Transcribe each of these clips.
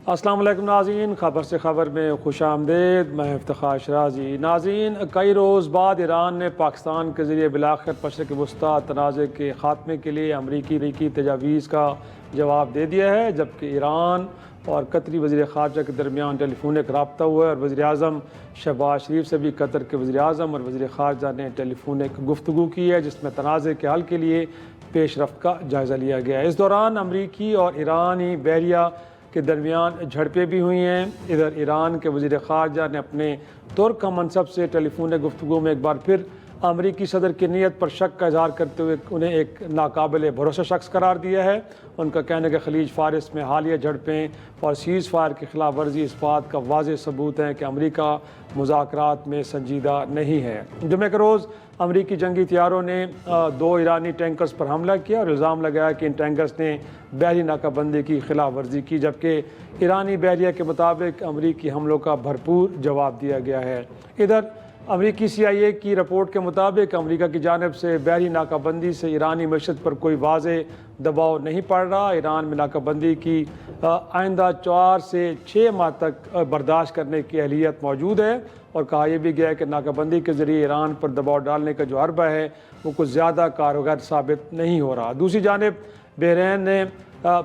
السلام علیکم ناظرین، خبر سے خبر میں خوش آمدید۔ میں افتخار شرازی۔ ناظرین، کئی روز بعد ایران نے پاکستان کے ذریعے بالآخر مشرق وسطیٰ تنازع کے خاتمے کے لیے امریکی تجاویز کا جواب دے دیا ہے، جبکہ ایران اور قطری وزیر خارجہ کے درمیان ٹیلی فونک رابطہ ہوا ہے اور وزیر اعظم شہباز شریف سے بھی قطر کے وزیر اعظم اور وزیر خارجہ نے ٹیلی فونک گفتگو کی ہے، جس میں تنازع کے حل کے لیے پیش رفت کا جائزہ لیا گیا ہے۔ اس دوران امریکی اور ایرانی بحریہ کے درمیان جھڑپیں بھی ہوئی ہیں۔ ادھر ایران کے وزیر خارجہ نے اپنے ترک ہم منصب سے ٹیلی فونک گفتگو میں ایک بار پھر امریکی صدر کی نیت پر شک کا اظہار کرتے ہوئے انہیں ایک ناقابل بھروسہ شخص قرار دیا ہے۔ ان کا کہنا ہے کہ خلیج فارس میں حالیہ جھڑپیں اور سیز فائر کی خلاف ورزی اس بات کا واضح ثبوت ہے کہ امریکہ مذاکرات میں سنجیدہ نہیں ہے۔ جمعہ کے روز امریکی جنگی طیاروں نے 2 ایرانی ٹینکرز پر حملہ کیا اور الزام لگایا کہ ان ٹینکرز نے بحری ناکہ بندی کی خلاف ورزی کی، جبکہ ایرانی بحریہ کے مطابق امریکی حملوں کا بھرپور جواب دیا گیا ہے۔ ادھر امریکی CIA کی رپورٹ کے مطابق امریکہ کی جانب سے بحری ناکہ بندی سے ایرانی معیشت پر کوئی واضح دباؤ نہیں پڑ رہا۔ ایران میں ناکہ بندی کی آئندہ 4 سے 6 ماہ تک برداشت کرنے کی اہلیت موجود ہے، اور کہا یہ بھی گیا ہے کہ ناکہ بندی کے ذریعے ایران پر دباؤ ڈالنے کا جو حربہ ہے وہ کچھ زیادہ کارگر ثابت نہیں ہو رہا۔ دوسری جانب بحرین نے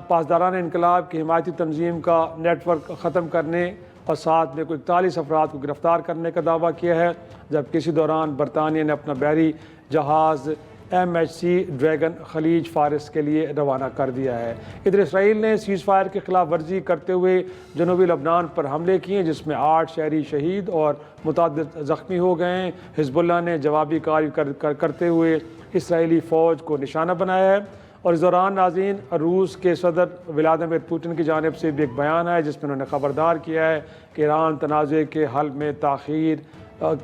پاسداران انقلاب کی حمایتی تنظیم کا نیٹ ورک ختم کرنے اور ساتھ میں کوئی 41 افراد کو گرفتار کرنے کا دعویٰ کیا ہے، جبکہ اسی دوران برطانیہ نے اپنا بحری جہاز MHC ڈریگن خلیج فارس کے لیے روانہ کر دیا ہے۔ ادھر اسرائیل نے سیز فائر کی خلاف ورزی کرتے ہوئے جنوبی لبنان پر حملے کیے، جس میں 8 شہری شہید اور متعدد زخمی ہو گئے ہیں۔ حزب اللہ نے جوابی کارروائی کرتے ہوئے اسرائیلی فوج کو نشانہ بنایا ہے۔ اور اس دوران ناظرین، روس کے صدر ولادیمیر پوٹن کی جانب سے بھی ایک بیان ہے، جس میں انہوں نے خبردار کیا ہے کہ ایران تنازع کے حل میں تاخیر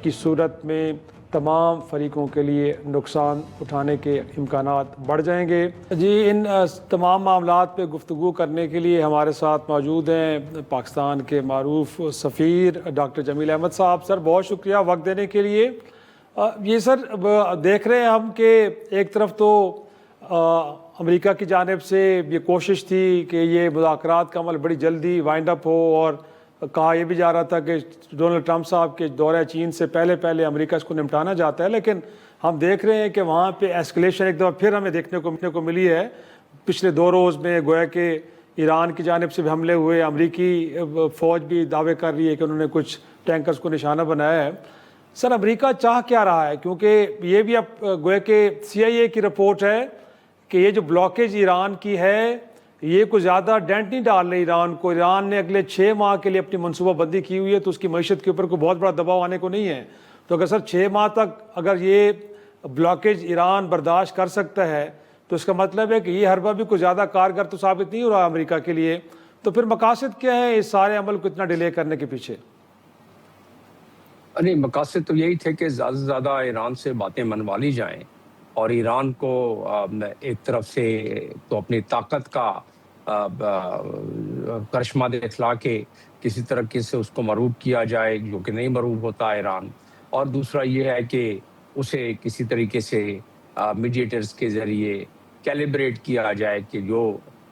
کی صورت میں تمام فریقوں کے لیے نقصان اٹھانے کے امکانات بڑھ جائیں گے۔ جی، ان تمام معاملات پہ گفتگو کرنے کے لیے ہمارے ساتھ موجود ہیں پاکستان کے معروف سفیر ڈاکٹر جمیل احمد صاحب۔ سر، بہت شکریہ وقت دینے کے لیے۔ یہ سر، دیکھ رہے ہیں ہم کہ ایک طرف تو امریکہ کی جانب سے یہ کوشش تھی کہ یہ مذاکرات کا عمل بڑی جلدی وائنڈ اپ ہو، اور کہا یہ بھی جا رہا تھا کہ ڈونلڈ ٹرمپ صاحب کے دورہ چین سے پہلے امریکہ اس کو نمٹانا چاہتا ہے، لیکن ہم دیکھ رہے ہیں کہ وہاں پہ ایسکلیشن ایک دفعہ پھر ہمیں دیکھنے کو ملی ہے۔ پچھلے 2 روز میں گویا کہ ایران کی جانب سے بھی حملے ہوئے، امریکی فوج بھی دعوے کر رہی ہے کہ انہوں نے کچھ ٹینکرز کو نشانہ بنایا ہے۔ سر، امریکہ چاہ کیا رہا ہے؟ کیونکہ یہ بھی اب گویا کہ CIA کی رپورٹ ہے کہ یہ جو بلاکیج ایران کی ہے یہ کوئی زیادہ ڈینٹ نہیں ڈال رہی ایران کو۔ ایران نے اگلے 6 ماہ کے لیے اپنی منصوبہ بندی کی ہوئی ہے، تو اس کی معیشت کے اوپر کوئی بہت بڑا دباؤ آنے کو نہیں ہے۔ تو اگر سر 6 ماہ تک اگر یہ بلاکیج ایران برداشت کر سکتا ہے تو اس کا مطلب ہے کہ یہ حربہ بھی کوئی زیادہ کارگر تو ثابت نہیں ہو رہا امریکہ کے لیے۔ تو پھر مقاصد کیا ہے اس سارے عمل کو اتنا ڈیلے کرنے کے پیچھے؟ نہیں، مقاصد تو یہی تھے کہ زیادہ سے زیادہ ایران سے باتیں منوا لی جائیں، اور ایران کو ایک طرف سے تو اپنی طاقت کا کرشمہ دکھلا کے کسی طرح سے اس کو مروب کیا جائے، جو کہ نہیں مروب ہوتا ایران، اور دوسرا یہ ہے کہ اسے کسی طریقے سے میڈیٹرز کے ذریعے کیلیبریٹ کیا جائے کہ جو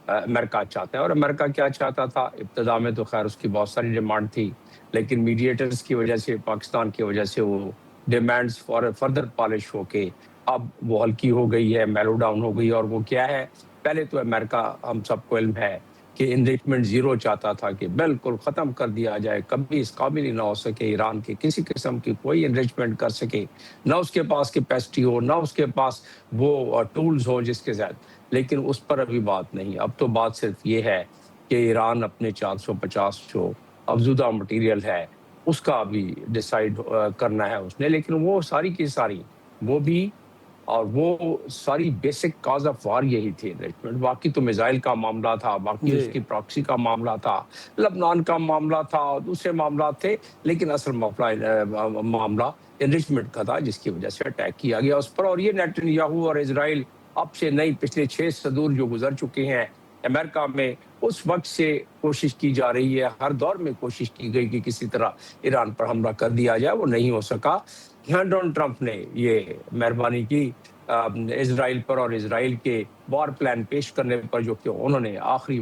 امریکہ چاہتا ہے۔ اور امریکہ کیا چاہتا تھا؟ ابتدا میں تو خیر اس کی بہت ساری ڈیمانڈ تھی، لیکن میڈیٹرز کی وجہ سے، پاکستان کی وجہ سے وہ ڈیمانڈز فردر پالش ہو کے اب وہ ہلکی ہو گئی ہے، میلو ڈاؤن ہو گئی۔ اور وہ کیا ہے؟ پہلے تو امریکہ، ہم سب کو علم ہے کہ انریچمنٹ 0 چاہتا تھا کہ بالکل ختم کر دیا جائے، کبھی اس قابل ہی نہ ہو سکے ایران کے کسی قسم کی کوئی انریچمنٹ کر سکے، نہ اس کے پاس کیپیسٹی ہو، نہ اس کے پاس وہ ٹولز ہو جس کے ذریعے۔ لیکن اس پر ابھی بات نہیں، اب تو بات صرف یہ ہے کہ ایران اپنے 450 جو افزودہ مٹیریل ہے اس کا بھی ڈیسائیڈ کرنا ہے اس نے، لیکن وہ ساری کی ساری وہ بھی، اور وہ ساری بیسک کاز آف وار یہی تھی انریچمنٹ۔ باقی تو میزائل کا معاملہ تھا، باقی اس کی پراکسی کا معاملہ تھا، لبنان کا معاملہ تھا، اور دوسرے معاملات تھے، لیکن اصل معاملہ انریچمنٹ کا تھا، جس کی وجہ سے اٹیک کیا گیا اس پر۔ اور یہ نیتن یاہو اور اسرائیل اب سے نہیں، پچھلے 6 صدور جو گزر چکے ہیں امریکہ میں، اس وقت سے کوشش کی جا رہی ہے، ہر دور میں کوشش کی گئی کہ کسی طرح ایران پر حملہ کر دیا جائے، وہ نہیں ہو سکا۔ ڈونلڈ ٹرمپ نے یہ مہربانی کی اسرائیل پر اور اسرائیل کے وار پلان پیش کرنے پر، جو کہ انہوں نے آخری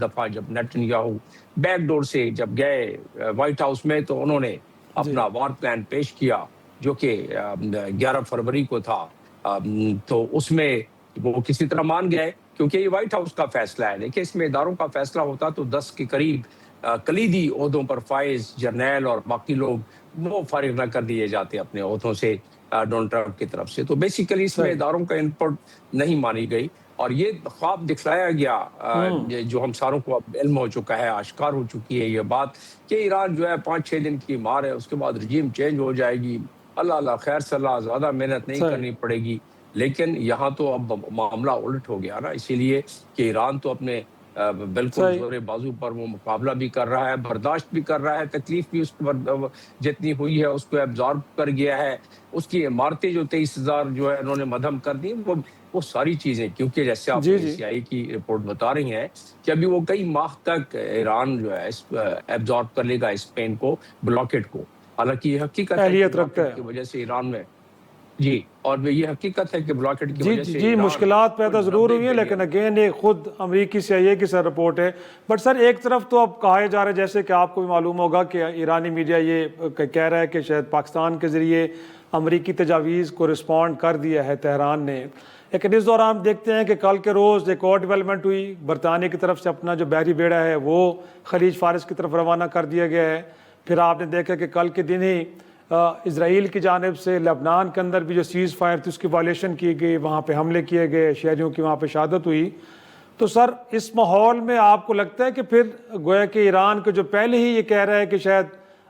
دفعہ جب نیتن یاہو بیک ڈور سے جب گئے وائٹ ہاؤس میں تو انہوں نے اپنا وار پلان پیش کیا جو کہ 11 فروری کو تھا، تو اس میں وہ کسی طرح مان گئے کیونکہ یہ وائٹ ہاؤس کا فیصلہ ہے. دیکھیں اس میں اداروں کا فیصلہ ہوتا تو 10 کے قریب کلیدی عہدوں پر فائز، جرنیل اور باقی لوگ وہ فارغ نہ کر دیے جاتے اپنے عہدوں سے ڈونلڈ ٹرمپ کی طرف سے. تو بیسیکلی اس میں اداروں کا انپٹ نہیں مانی گئی اور یہ خواب دکھلایا گیا جو ہم ساروں کو اب علم ہو چکا ہے، آشکار ہو چکی ہے یہ بات کہ ایران جو ہے 5-6 دن کی مار ہے، اس کے بعد رجیم چینج ہو جائے گی، اللہ خیر صلاح، زیادہ محنت نہیں کرنی پڑے گی. لیکن یہاں تو اب معاملہ الٹ ہو گیا نا، اسی لیے کہ ایران تو اپنے بالکل زور بازو پر وہ مقابلہ بھی کر رہا ہے، برداشت بھی کر رہا ہے، تکلیف بھی اس کو جتنی ہوئی ہے اس کو ایبزارب کر گیا ہے. اس کی عمارتیں جو 23,000 جو ہے انہوں نے مدھم کر دی، وہ ساری چیزیں، کیونکہ جیسے آپ سی آئی کی رپورٹ بتا رہی ہیں کہ ابھی وہ کئی ماہ تک ایران جو ہے ایبزارب کر لے گا اس پین کو، بلاکٹ کو. حالانکہ یہ حقیقت ہے کی وجہ سے ایران میں اور یہ حقیقت ہے کہ بلاکٹ کی وجہ سے مشکلات پیدا ضرور ہوئی ہیں، لیکن اگین یہ خود امریکی CIA کی سر رپورٹ ہے. بٹ سر ایک طرف تو اب کہا جا رہا ہے، جیسے کہ آپ کو بھی معلوم ہوگا کہ ایرانی میڈیا یہ کہہ رہا ہے کہ شاید پاکستان کے ذریعے امریکی تجاویز کو رسپونڈ کر دیا ہے تہران نے. لیکن اس دوران ہم دیکھتے ہیں کہ کل کے روز ایک اور ڈیولپمنٹ ہوئی، برطانیہ کی طرف سے اپنا جو بحری بیڑا ہے وہ خلیج فارس کی طرف روانہ کر دیا گیا ہے. پھر آپ نے دیکھا کہ کل کے دن ہی اسرائیل کی جانب سے لبنان کے اندر بھی جو سیز فائر تھی اس کی وائلیشن کی گئی، وہاں پہ حملے کیے گئے، شہریوں کی وہاں پہ شہادت ہوئی. تو سر اس ماحول میں آپ کو لگتا ہے کہ پھر گویا کہ ایران کو جو پہلے ہی یہ کہہ رہا ہے کہ شاید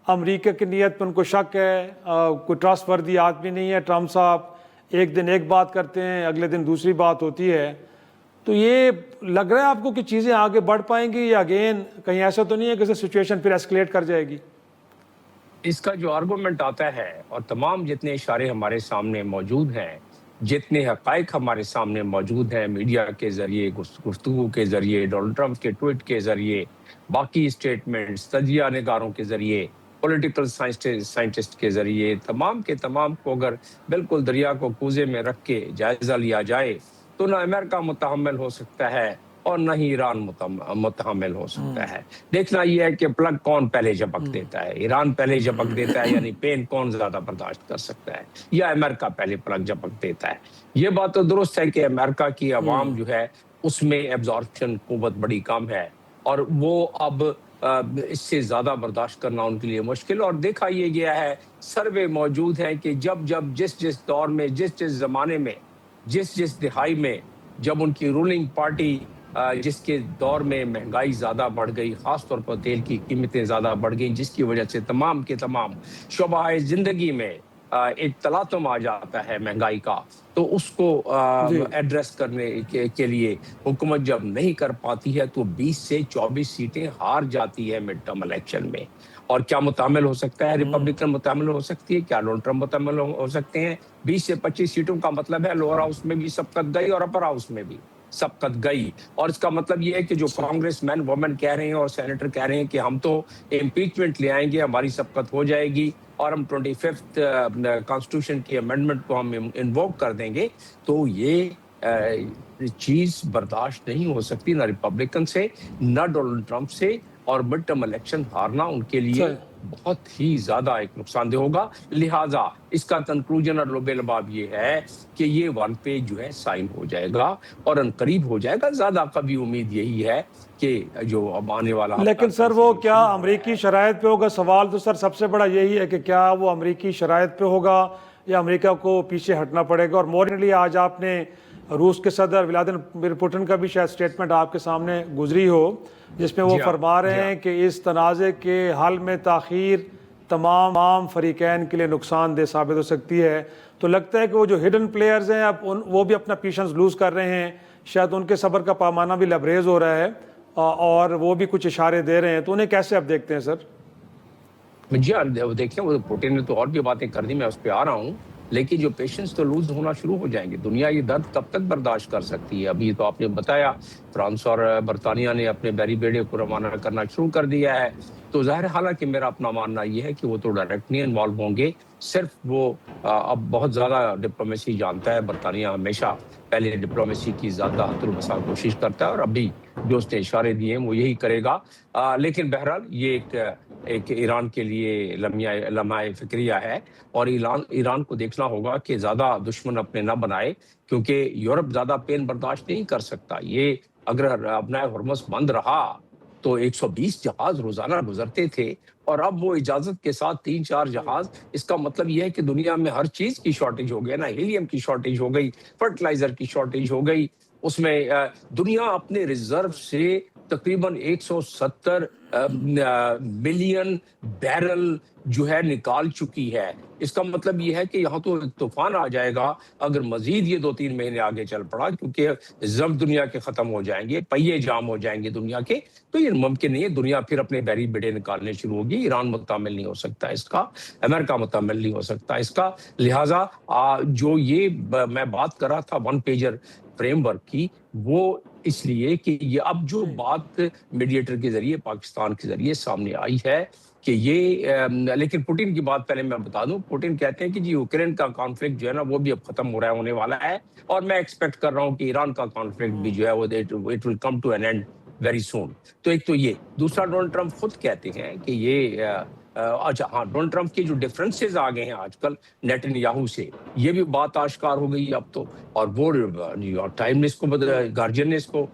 امریکہ کی نیت پہ ان کو شک ہے، کوئی ٹرسٹ وردی آدمی نہیں ہے ٹرمپ صاحب، ایک دن ایک بات کرتے ہیں اگلے دن دوسری بات ہوتی ہے، تو یہ لگ رہا ہے آپ کو کہ چیزیں آگے بڑھ پائیں گی یا اگین کہیں ایسا تو نہیں ہے کہ سچویشن پھر ایسکلیٹ کر جائے گی؟ اس کا جو آرگومنٹ آتا ہے اور تمام جتنے اشارے ہمارے سامنے موجود ہیں، جتنے حقائق ہمارے سامنے موجود ہیں، میڈیا کے ذریعے، گفتگو کے ذریعے، ڈونلڈ ٹرمپ کے ٹویٹ کے ذریعے، باقی اسٹیٹمنٹس، تجزیہ نگاروں کے ذریعے، پولیٹیکل سائنٹسٹ کے ذریعے، تمام کے تمام کو اگر بالکل دریا کو کوزے میں رکھ کے جائزہ لیا جائے تو نہ امریکہ متحمل ہو سکتا ہے اور نہ ہی ایران متحمل ہو سکتا ہے. دیکھنا یہ ہے کہ پلگ کون پہلے جھپک دیتا ہے، ایران پہلے جھپک دیتا ہے، یعنی پین کون زیادہ برداشت کر سکتا ہے، یا امریکہ پہلے پلگ جھپک دیتا ہے. یہ بات تو درست ہے کہ امریکہ کی عوام جو ہے اس میں ایبزارپشن قوت بڑی کم ہے اور وہ اب اس سے زیادہ برداشت کرنا ان کے لیے مشکل. اور دیکھا یہ گیا ہے، سروے موجود ہیں کہ جب جس دور میں، جس زمانے میں، جس دہائی میں جب ان کی رولنگ پارٹی جس کے دور میں مہنگائی زیادہ بڑھ گئی، خاص طور پر تیل کی قیمتیں زیادہ بڑھ گئیں، جس کی وجہ سے تمام کے تمام شعبہ زندگی میں ایک تلاطم آ جاتا ہے مہنگائی کا، تو اس کو ایڈریس کرنے کے لیے حکومت جب نہیں کر پاتی ہے تو 20 سے 24 سیٹیں ہار جاتی ہے مڈ ٹرم الیکشن میں. اور کیا متحمل ہو سکتا ہے ریپبلکن؟ متحمل ہو سکتی ہے کیا ڈونلڈ ٹرمپ متحمل ہو سکتے ہیں؟ 20 سے 25 سیٹوں کا مطلب ہے لوور ہاؤس میں بھی سبقت گئی اور اپر ہاؤس میں بھی سبقت گئی. اور اس کا مطلب یہ ہے کہ جو کانگریس مین وومن کہہ رہے ہیں اور سینیٹر کہہ رہے ہیں کہ ہم تو امپیچمنٹ لے آئیں گے، ہماری سبقت ہو جائے گی اور ہم 25th کانسٹیٹیوشن کی امینڈمنٹ کو ہم انووک کر دیں گے، تو یہ چیز برداشت نہیں ہو سکتی نہ ریپبلکن سے نہ ڈونلڈ ٹرمپ سے. اور مڈ ٹرم الیکشن ہارنا ان کے لیے بہت ہی زیادہ ایک نقصان دہ ہوگا. لہٰذا اس کا کنکلوژن اور لب لباب یہ ہے کہ یہ ون پیج جو ہے سائن ہو جائے گا اور ان قریب ہو جائے گا. زیادہ قوی امید یہی ہے کہ جو اب آنے والا، لیکن سر وہ کیا امریکی شرائط پہ ہوگا؟ سوال تو سر سب سے بڑا یہی ہے کہ کیا وہ امریکی شرائط پہ ہوگا یا امریکہ کو پیچھے ہٹنا پڑے گا. اور مورنلی آج آپ نے روس کے صدر ولادیمیر پوٹن کا بھی شاید سٹیٹمنٹ آپ کے سامنے گزری ہو، جس میں وہ فرما رہے ہیں کہ اس تنازع کے حل میں تاخیر تمام فریقین کے لیے نقصان دہ ثابت ہو سکتی ہے. تو لگتا ہے کہ وہ جو ہڈن پلیئرز ہیں اب وہ بھی اپنا پیشنس لوز کر رہے ہیں، شاید ان کے صبر کا پیمانہ بھی لبریز ہو رہا ہے اور وہ بھی کچھ اشارے دے رہے ہیں. تو انہیں کیسے آپ دیکھتے ہیں سر؟ جی ہاں، دیکھیں وہ پوٹن نے تو اور بھی باتیں کر دی، میں اس پہ آ رہا ہوں، لیکن جو پیشنس تو لوز ہونا شروع ہو جائیں گے. دنیا یہ درد کب تک برداشت کر سکتی ہے؟ ابھی تو آپ نے بتایا فرانس اور برطانیہ نے اپنے بحری بیڑے کو روانہ کرنا شروع کر دیا ہے. تو ظاہر ہے، حالانکہ میرا اپنا ماننا یہ ہے کہ وہ تو ڈائریکٹ نہیں انوالو ہوں گے، صرف وہ اب بہت زیادہ ڈپلومیسی جانتا ہے برطانیہ، ہمیشہ پہلے ڈپلومیسی کی زیادہ حد البسا کوشش کرتا ہے، اور ابھی جو اس نے اشارے دیے ہیں وہ یہی کرے گا۔ لیکن بہرحال یہ ایک ایران کے لیے لمحہ فکریہ ہے، اور ایران کو دیکھنا ہوگا کہ زیادہ دشمن اپنے نہ بنائے، کیونکہ یورپ زیادہ پین برداشت نہیں کر سکتا۔ یہ اگر ابنائے ہرمز بند رہا تو 120 جہاز روزانہ گزرتے تھے، اور اب وہ اجازت کے ساتھ 3-4 جہاز، اس کا مطلب یہ ہے کہ دنیا میں ہر چیز کی شارٹیج ہو گئی نا، ہیلیم کی شارٹیج ہو گئی، فرٹیلائزر کی شارٹیج ہو گئی، اس میں دنیا اپنے ریزرو سے تقریباً 170 ملین بیرل جو ہے نکال چکی ہے۔ اس کا مطلب یہ ہے کہ یہاں تو ایک طوفان آ جائے گا اگر مزید یہ 2-3 مہینے آگے چل پڑا، کیونکہ ضرب دنیا کے ختم ہو جائیں گے، پہیے جام ہو جائیں گے دنیا کے، تو یہ ممکن نہیں ہے۔ دنیا پھر اپنے بیری بیڑے نکالنے شروع ہوگی، ایران متحمل نہیں ہو سکتا اس کا، امریکہ متحمل نہیں ہو سکتا اس کا۔ لہٰذا جو یہ میں بات کر رہا تھا 1 پیجر فریم ورک کی، وہ اس لیے کہ یہ اب جو بات میڈیٹر کے ذریعے پاکستان کے ذریعے سامنے آئی ہے کہ یہ لیکن پوٹن کی بات پہلے میں بتا دوں، پوٹن کہتے ہیں کہ جی یوکرین کا کانفلکٹ جو ہے نا وہ بھی اب ختم ہو رہا ہے، ہونے والا ہے، اور میں ایکسپیکٹ کر رہا ہوں کہ ایران کا کانفلکٹ بھی جو ہے وہ it will come to an end very soon. تو ایک تو یہ، دوسرا ڈونلڈ ٹرمپ خود کہتے ہیں کہ یہ اچھا ہاں، ڈونلڈ ٹرمپ کے جو ڈفرنسز آ گئے ہیں آج کل نیتن یاہو سے، یہ بھی بات آشکار ہو گئی اب تو، اور وہ نیو یارک ٹائم نے اس کو گارجین نے اس کو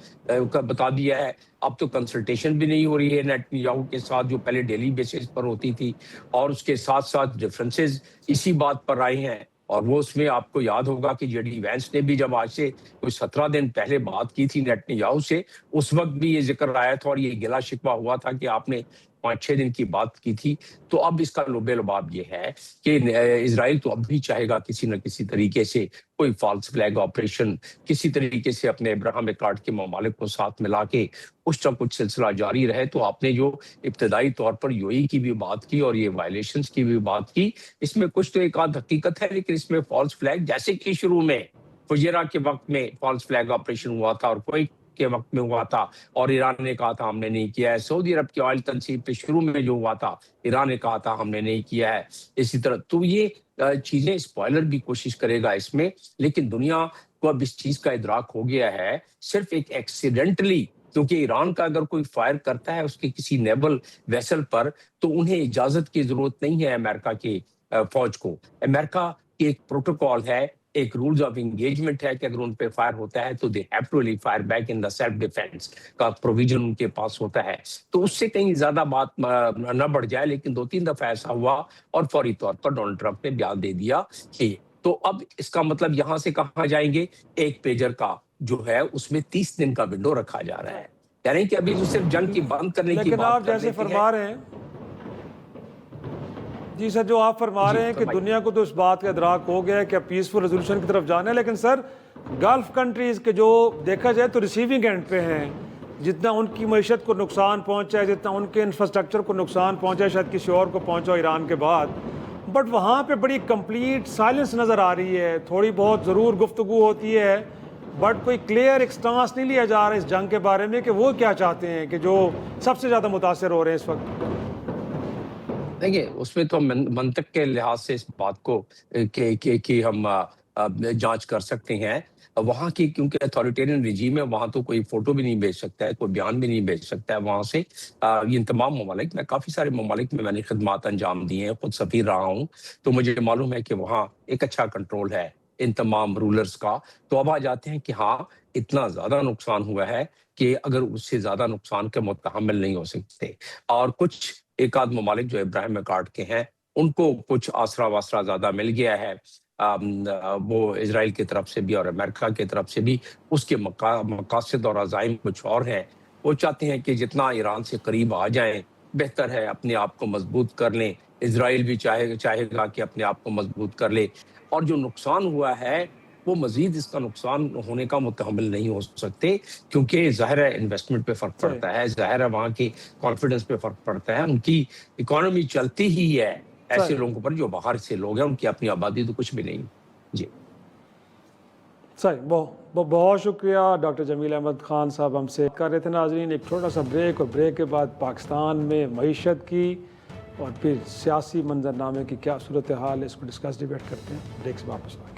بتا دیا ہے۔ اب تو کنسلٹیشن بھی نہیں ہو رہی ہے نیتن یاہو کے ساتھ، جو پہلے ڈیلی بیسس پر ہوتی تھی، اور اس کے ساتھ ساتھ ڈفرنسز اسی بات پر آئے ہیں۔ اور وہ اس میں آپ کو یاد ہوگا کہ جے ڈی وینس نے بھی جب آج سے کوئی 17 دن پہلے بات کی تھی نیتن یاہو سے، اس وقت بھی یہ ذکر آیا تھا اور یہ گلا شکوہ ہوا تھا کہ آپ نے 5-6 دن کی بات کی تھی۔ تو اب اس کا لبے لباب یہ ہے کہ اسرائیل تو اب بھی چاہے گا کسی نہ کسی طریقے سے کوئی فالس فلیگ آپریشن، کسی طریقے سے اپنے ابراہیم اکارڈ کے ممالک کو ساتھ ملا کے کچھ نہ کچھ سلسلہ جاری رہے۔ تو آپ نے جو ابتدائی طور پر یو ای کی بھی بات کی اور یہ وائلیشنز کی بھی بات کی، اس میں کچھ تو ایک آدھ حقیقت ہے، لیکن اس میں فالس فلیگ، جیسے کہ شروع میں فجیرہ کے وقت میں فالس فلیگ آپریشن ہوا تھا اور کوئی کے وقت میں ہوا تھا اور ایران نے کہا تھا ہم نے نہیں کیا ہے، سعودی عرب کی آئل تنصیب پہ شروع میں جو ہوا تھا ایران نے کہا تھا ہم نے نہیں کیا ہے، اسی طرح۔ تو یہ چیزیں اسپوائلر بھی کوشش کرے گا اس میں، لیکن دنیا کو اب اس چیز کا ادراک ہو گیا ہے، صرف ایک ایکسیڈنٹلی، کیونکہ ایران کا اگر کوئی فائر کرتا ہے اس کے کسی نیول ویسل پر تو انہیں اجازت کی ضرورت نہیں ہے امریکہ کے فوج کو۔ امریکہ کی ایک پروٹوکول ہے، ایک رولز آف انگیجمنٹ ہے کہ اگر ان پہ فائر ہوتا ہے تو they have to really fire back in the self defence کا پروویژن ان کے پاس ہوتا ہے۔ تو اس سے کہیں زیادہ بات نہ بڑھ جائے، لیکن 2-3 دفعہ ایسا ہوا اور فوری طور پر ڈونلڈ ٹرمپ نے بیان دے دیا کہ تو اب اس کا مطلب یہاں سے کہاں جائیں گے؟ 1 پیجر کا جو ہے اس میں 30 دن کا ونڈو رکھا جا رہا ہے، یعنی کہ ابھی تو صرف جنگ کی بند کرنے کی لیکن بات آپ کر جیسے لیتے فرما رہے ہیں جی سر، جو آپ فرما رہے ہیں کہ دنیا کو تو اس بات کا ادراک ہو گیا ہے کہ اب پیسفل ریزولوشن کی طرف جانا ہے، لیکن سر گلف کنٹریز کے جو دیکھا جائے تو ریسیونگ اینڈ پہ ہیں، جتنا ان کی معیشت کو نقصان پہنچا ہے، جتنا ان کے انفراسٹرکچر کو نقصان پہنچا ہے، شاید کسی اور کو پہنچا ایران کے بعد، بٹ وہاں پہ بڑی کمپلیٹ سائلنس نظر آ رہی ہے، تھوڑی بہت ضرور گفتگو ہوتی ہے، بٹ کوئی کلیئر ایک سٹانس نہیں لیا جا رہا اس جنگ کے بارے میں کہ وہ کیا چاہتے ہیں، کہ جو سب سے زیادہ متاثر ہو رہے ہیں اس وقت۔ دیکھیے، اس میں تو منطق کے لحاظ سے اس بات کو کہ ہم جانچ کر سکتے ہیں وہاں کی، کیونکہ اتھارٹیرین رجیم ہے، وہاں تو کوئی فوٹو بھی نہیں بھیج سکتا ہے، کوئی بیان بھی نہیں بھیج سکتا ہے وہاں سے۔ یہ تمام ممالک، میں کافی سارے ممالک میں نے خدمات انجام دی ہیں، خود سفیر رہا ہوں، تو مجھے معلوم ہے کہ وہاں ایک اچھا کنٹرول ہے ان تمام رولرز کا۔ تو اب آ جاتے ہیں کہ ہاں اتنا زیادہ نقصان ہوا ہے کہ اگر اس سے زیادہ نقصان کے متحمل نہیں ہو سکتے، اور کچھ ایک آدھ ممالک جو ابراہیم اکارڈ کے ہیں ان کو کچھ آسرا واسرا زیادہ مل گیا ہے، وہ اسرائیل کی طرف سے بھی اور امریکہ کی طرف سے بھی، اس کے مقاصد اور عزائم کچھ اور ہیں۔ وہ چاہتے ہیں کہ جتنا ایران سے قریب آ جائیں بہتر ہے، اپنے آپ کو مضبوط کر لیں، اسرائیل بھی چاہے گا کہ اپنے آپ کو مضبوط کر لے، اور جو نقصان ہوا ہے وہ مزید اس کا نقصان ہونے کا متحمل نہیں ہو سکتے، کیونکہ ظاہر ہے انویسٹمنٹ پہ فرق پڑتا ہے، ظاہر ہے وہاں کی کانفیڈنس پہ فرق پڑتا ہے، ان کی اکانومی چلتی ہی ہے ایسے لوگوں پر جو باہر سے لوگ ہیں، ان کی اپنی آبادی تو کچھ بھی نہیں۔ جی صحیح، بہت شکریہ ڈاکٹر جمیل احمد خان صاحب ہم سے کر رہے تھے. ناظرین ایک چھوٹا سا بریک، اور بریک کے بعد پاکستان میں معیشت کی اور پھر سیاسی منظرنامے کی کیا صورتحال ہے اس کو ڈسکس ڈیبیٹ کرتے ہیں. بریک سے واپس آئیں.